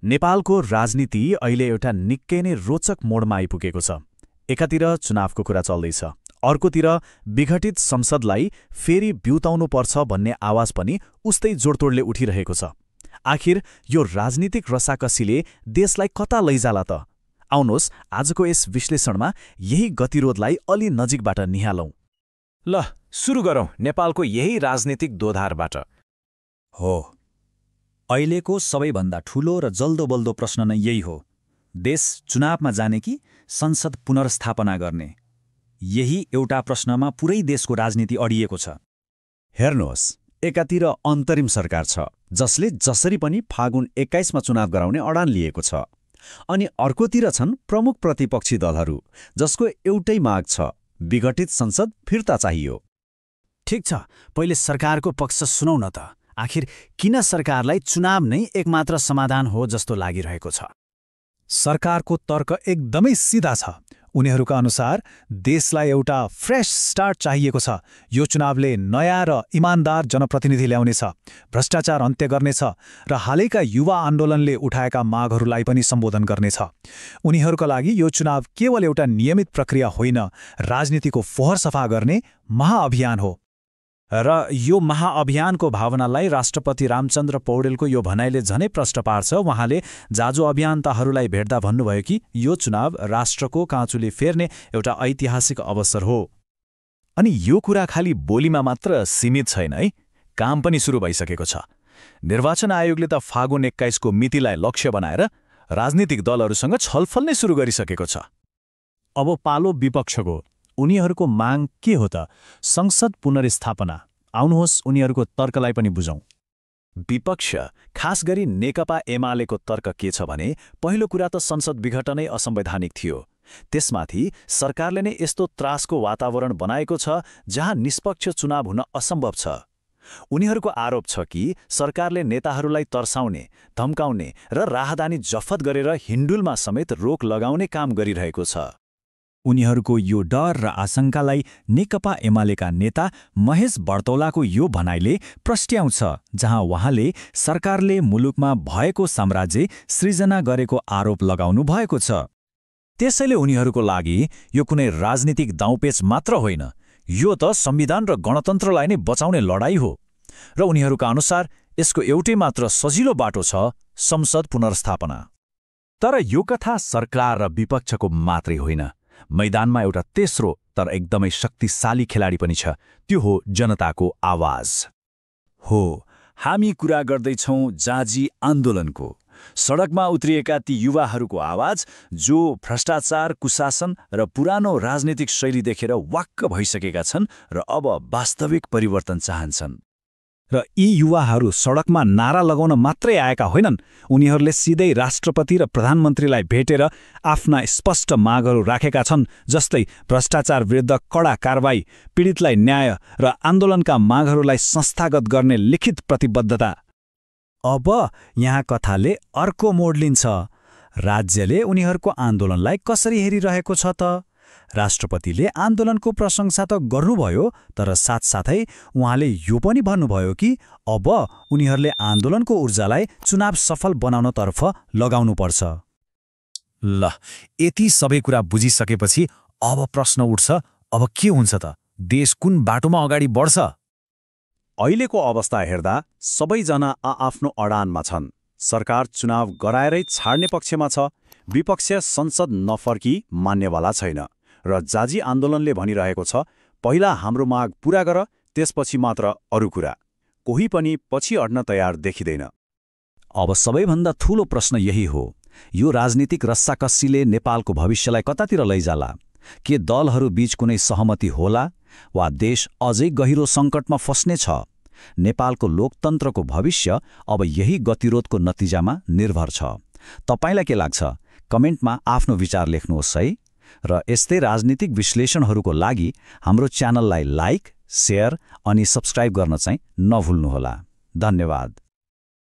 नेपालको राजनीति अहिले एउटा निकै नै रोचक मोडमा आइपुगेको छ। एकातिर चुनावको कुरा चल्दैछ, अर्कोतिर विघटित संसदलाई फेरि ब्युताउनुपर्छ भन्ने आवाज पनि उस्तै जोडतोडले उठिरहेको छ। आखिर यो राजनीतिक रसाकसीले देशलाई कता लैजाला त? आउनुहोस् आजको यस विश्लेषणमा यही गतिरोधलाई अलि नजिकबाट निहालौं। ल सुरु गरौं नेपालको यही राजनीतिक दोधारबाट। हो, अहिलेको सबैभन्दा ठूलो र जल्दोबल्दो प्रश्न नै यही हो, देश चुनावमा जाने कि संसद पुनर्स्थापना गर्ने? यही एउटा प्रश्नमा पुरै देशको राजनीति अडिएको छ। हेर्नुहोस्, एकातिर अन्तरिम सरकार छ जसले जसरी पनि फागुन 21 मा चुनाव गराउने अडान लिएको छ, अनि अर्कोतिर छन् प्रमुख प्रतिपक्षी दलहरू जसको एउटै माग छ, विघटित संसद फिर्ता चाहियो। ठिक छ, पहिले सरकारको पक्ष सुनौ न त। आखिर किन सरकारलाई चुनाव नै एकमात्र समाधान हो जस्तो लागिरहेको छ? सरकारको तर्क एकदमै सिधा छ। उनीहरूका अनुसार देशलाई एउटा फ्रेश स्टार्ट चाहिएको छ। यो चुनावले नयाँ र इमान्दार जनप्रतिनिधि ल्याउनेछ, भ्रष्टाचार अन्त्य गर्नेछ र हालैका युवा आन्दोलनले उठाएका मागहरूलाई पनि सम्बोधन गर्नेछ। उनीहरूका लागि यो चुनाव केवल एउटा नियमित प्रक्रिया होइन, राजनीतिको फोहर सफा गर्ने महाअभियान हो। र यो महाअभियानको भावनालाई राष्ट्रपति रामचन्द्र पौडेलको यो भनाइले झनै प्रष्ट पार्छ। उहाँले जाजो अभियन्ताहरूलाई भेट्दा भन्नुभयो कि यो चुनाव राष्ट्रको काँचुली फेर्ने एउटा ऐतिहासिक अवसर हो। अनि यो कुरा खालि बोलीमा मात्र सीमित छैन है, काम पनि सुरु भइसकेको छ। निर्वाचन आयोगले त फागुन 21 को मितिलाई लक्ष्य बनाएर राजनीतिक दलहरूसँग छलफल नै सुरु गरिसकेको छ। अब पालो विपक्षको। उनीहरूको माग के हो त? संसद पुनर्स्थापना। आउनुहोस् उनीहरूको तर्कलाई पनि बुझौं। विपक्ष, खास गरी नेकपा एमालेको तर्क के छ भने, पहिलो कुरा त संसद विघटनै असंवैधानिक थियो। त्यसमाथि सरकारले नै यस्तो त्रासको वातावरण बनाएको छ जहाँ निष्पक्ष चुनाव हुन असम्भव छ। उनीहरूको आरोप छ कि सरकारले नेताहरूलाई तर्साउने, धम्काउने र राहदानी जफत गरेर हिन्डुलमा समेत रोक लगाउने काम गरिरहेको छ। उनीहरूको यो डर र आशंकालाई नेकपा एमालेका नेता महेश बर्तौलाको यो भनाइले प्रस्ट्याउँछ, जहाँ उहाँले सरकारले मुलुकमा भएको साम्राज्य सृजना गरेको आरोप लगाउनु भएको छ। त्यसैले उनीहरूको लागि यो कुनै राजनीतिक दाउपेच मात्र होइन, यो त संविधान र गणतन्त्रलाई नै बचाउने लडाईँ हो। र उनीहरूका अनुसार यसको एउटै मात्र सजिलो बाटो छ, संसद पुनर्स्थापना। तर यो कथा सरकार र विपक्षको मात्रै होइन, मैदानमा एउटा तेस्रो तर एकदमै शक्तिशाली खेलाडी पनि छ। त्यो हो जनताको आवाज। हो, हामी कुरा गर्दैछौँ जाजी आन्दोलनको। सडकमा उत्रिएका ती युवाहरूको आवाज जो भ्रष्टाचार, कुशासन र पुरानो राजनीतिक शैली देखेर वाक्क भइसकेका छन् र अब वास्तविक परिवर्तन चाहन्छन्। र यी युवाहरू सडकमा नारा लगाउन मात्रै आएका होइनन्, उनीहरूले सिधै राष्ट्रपति र प्रधानमन्त्रीलाई भेटेर आफ्ना स्पष्ट मागहरू राखेका छन्, जस्तै भ्रष्टाचार विरुद्ध कडा कारबाही, पीडितलाई न्याय र आन्दोलनका मागहरूलाई संस्थागत गर्ने लिखित प्रतिबद्धता। अब यहाँ कथाले अर्को मोड लिन्छ। राज्यले उनीहरूको आन्दोलनलाई कसरी हेरिरहेको छ त? राष्ट्रपतिले आन्दोलनको प्रशंसा त गर्नुभयो, तर साथसाथै उहाँले यो पनि भन्नुभयो कि अब उनीहरूले आन्दोलनको ऊर्जालाई चुनाव सफल बनाउनतर्फ लगाउनुपर्छ। ल, यति सबै कुरा बुझिसकेपछि अब प्रश्न उठ्छ, अब के हुन्छ त? देश कुन बाटोमा अगाडि बढ्छ? अहिलेको अवस्था हेर्दा सबैजना आआफ्नो अडानमा छन्। सरकार चुनाव गराएरै छाड्ने पक्षमा छ, विपक्ष संसद नफर्की मान्नेवाला छैन, र जाजी आन्दोलनले भनिरहेको छ, पहिला हाम्रो माग पूरा गर, त्यसपछि मात्र अरू कुरा। कोही पनि पछि अड्न तयार देखिँदैन। अब सबैभन्दा ठूलो प्रश्न यही हो, यो राजनीतिक रस्साकसीले नेपालको भविष्यलाई कतातिर लैजाला? के दलहरू बीच कुनै सहमति होला वा देश अझै गहिरो सङ्कटमा फस्ने छ? नेपालको लोकतन्त्रको भविष्य अब यही गतिरोधको नतिजामा निर्भर छ। तपाईलाई के लाग्छ? कमेन्टमा आफ्नो विचार लेख्नुहोस् है। र यस्तै राजनीतिक विश्लेषणहरूको लागि हाम्रो च्यानललाई लाइक, शेयर अनि सब्स्क्राइब गर्न चाहिँ नभुल्नुहोला। धन्यवाद।